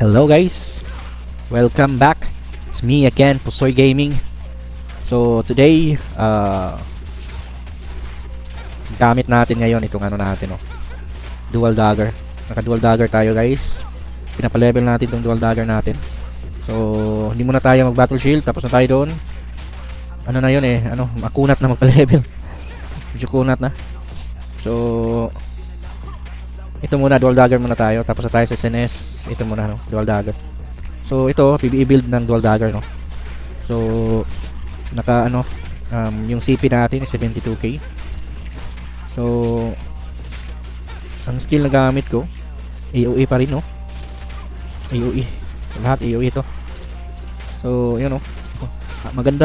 Hello guys, welcome back. It's me again, Pusoy Gaming. So today, gamit natin ngayon itong ano natin, dual dagger. Naka dual dagger tayo guys. Pinapalevel natin itong dual dagger natin. So hindi muna tayo mag battle shield, tapos na tayo doon. Ano na yun makunat na magpalevel. Medyo kunat na. So ito muna, dual dagger muna tayo. Tapos na tayo sa SNS. Ito muna, dual dagger. So ito, PvE build ng dual dagger, So naka yung CP natin is 72k. So ang skill na gamit ko AOE pa rin, AOE. Lahat AOE ito. So yun,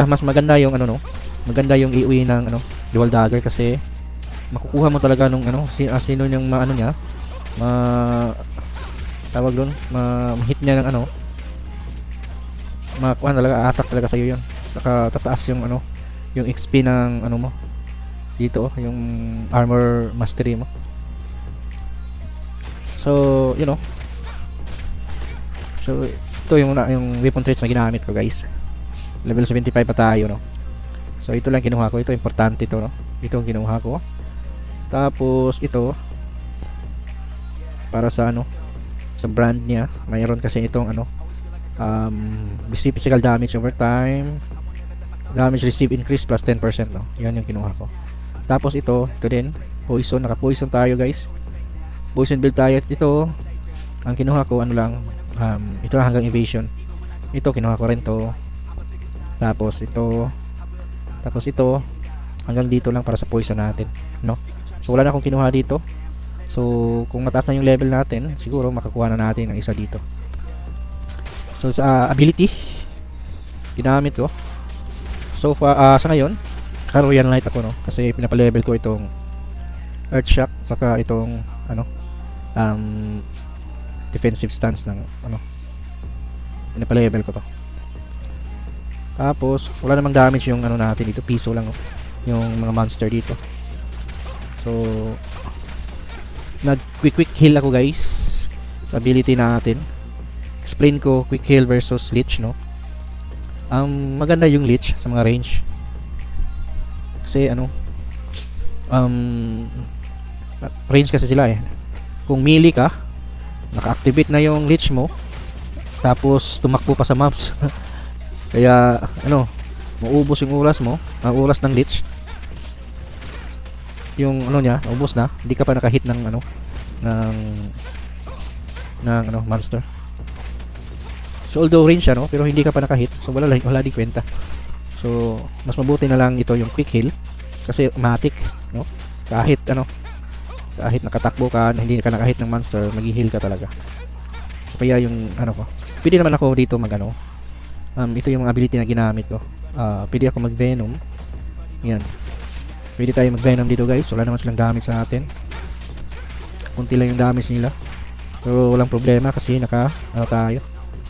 mas maganda yung maganda yung AOE ng dual dagger kasi makukuha mo talaga nung sino yung niya, tawag doon, ma-hit niya ng makuha talaga, attack talaga sa iyo 'yun. Saka tataas yung yung XP ng mo dito, yung armor mastery mo. So, so ito yung weapon traits na ginamit ko, guys. Level 75 pa tayo, So ito lang kinuha ko, ito importante ito, Ito ang kinuha ko. Tapos ito para sa sa brand niya, mayroon kasi itong receive physical damage over time, damage received increase plus 10%, Yan yung kinuha ko. Tapos ito din, poison, naka poison tayo guys. Poison build tayo. Ito ang kinuha ko ito lang hanggang evasion. Ito kinuha ko rin to. Tapos ito hanggang dito lang para sa poison natin, So wala na akong kinuha dito. So kung mataas na yung level natin, siguro makakuha na natin ng isa dito. So sa ability ginamit ko so far, sa ngayon ka-royal knight ako, kasi pinapa-level ko itong earth shock saka itong defensive stance ng pinapa-level ko to. Tapos wala namang damage yung natin dito, piso lang, yung mga monster dito. So nag quick heal ako guys sa ability natin. Explain ko quick heal versus leech, maganda yung leech sa mga range kasi range kasi sila kung melee ka, naka-activate na yung leech mo, tapos tumakbo pa sa mobs kaya maubos yung oras mo, ang oras ng leech, yung niya, ubos na, hindi ka pa nakahit ng ng monster. So although range siya, pero hindi ka pa nakahit, so wala di kwenta. So mas mabuti na lang ito yung quick heal kasi matik, kahit kahit nakatakbo ka, hindi ka nakahit ng monster, magi-heal ka talaga. Kaya yung ko, pwede naman ako dito ito yung ability na ginamit ko. Pwede ako mag-venom. Yan. Pwede tayo mag-venom dito guys. Wala naman silang damage sa atin. Kunti lang yung damage nila. So walang problema kasi tayo.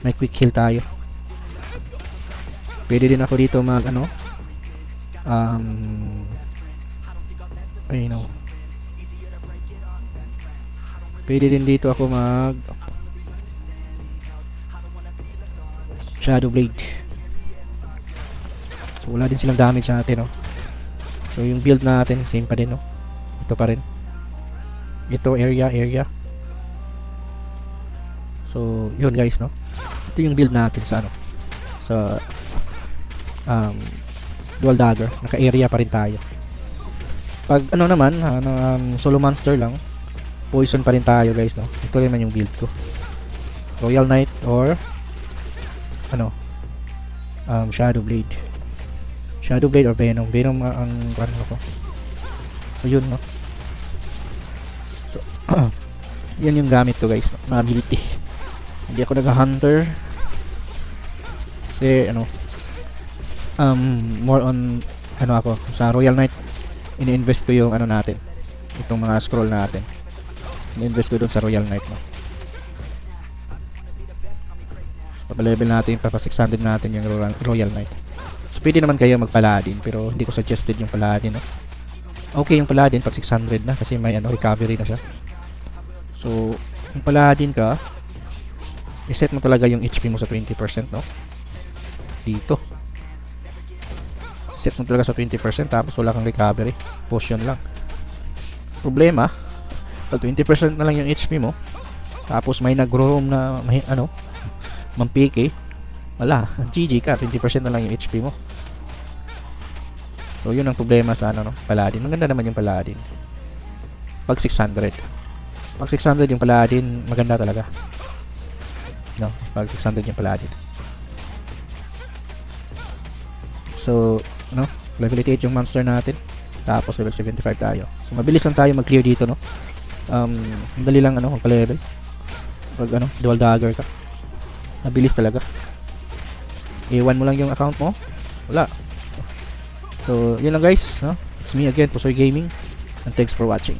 May quick heal tayo. Pwede din ako dito pwede din dito ako Shadow Blade. So wala din silang damage sa atin, So yung build natin same pa din, Ito pa rin. Ito area. So yun guys, Ito yung build natin sa sa dual dagger. Naka-area pa rin tayo. Pag naman, solo monster lang, poison pa rin tayo guys, Ito rin man yung build ko. Royal Knight or Shadow Blade or Venom ang ko. So yun, So yan yung gamit ko guys, mga ability. Hindi ako nag-hunter kasi more on ako sa Royal Knight. Ini-invest ko yung natin, itong mga scroll natin, ini-invest ko dun sa Royal Knight, pa-level natin, pa 600 natin yung Royal Knight. So pwede naman kayo mag-paladin, pero hindi ko suggested yung paladin, Okay yung paladin pag 600 na kasi may recovery na siya. So kung paladin ka, i-set mo talaga yung HP mo sa 20%, no? Dito. Set mo talaga sa 20% tapos wala kang recovery. Potion lang. Problema, pag 20% na lang yung HP mo, tapos may nag-roam na may ano, mampiki, wala, GG ka, 20% na lang yung HP mo. So yun ang problema sa ano, no, Paladin. Maganda naman yung Paladin. Pag 600. Pag 600 yung Paladin, maganda talaga. No, pag 600 yung Paladin. So, no, level 88 yung monster natin. Tapos level 75 tayo. So mabilis lang tayo mag-clear dito, no. Dali lang ano, magka-level. Pag ano, dual dagger ka. Mabilis talaga. Iwan mo lang yung account mo. Wala. So, yun lang guys, no? It's me again, Pusoy Gaming. And thanks for watching.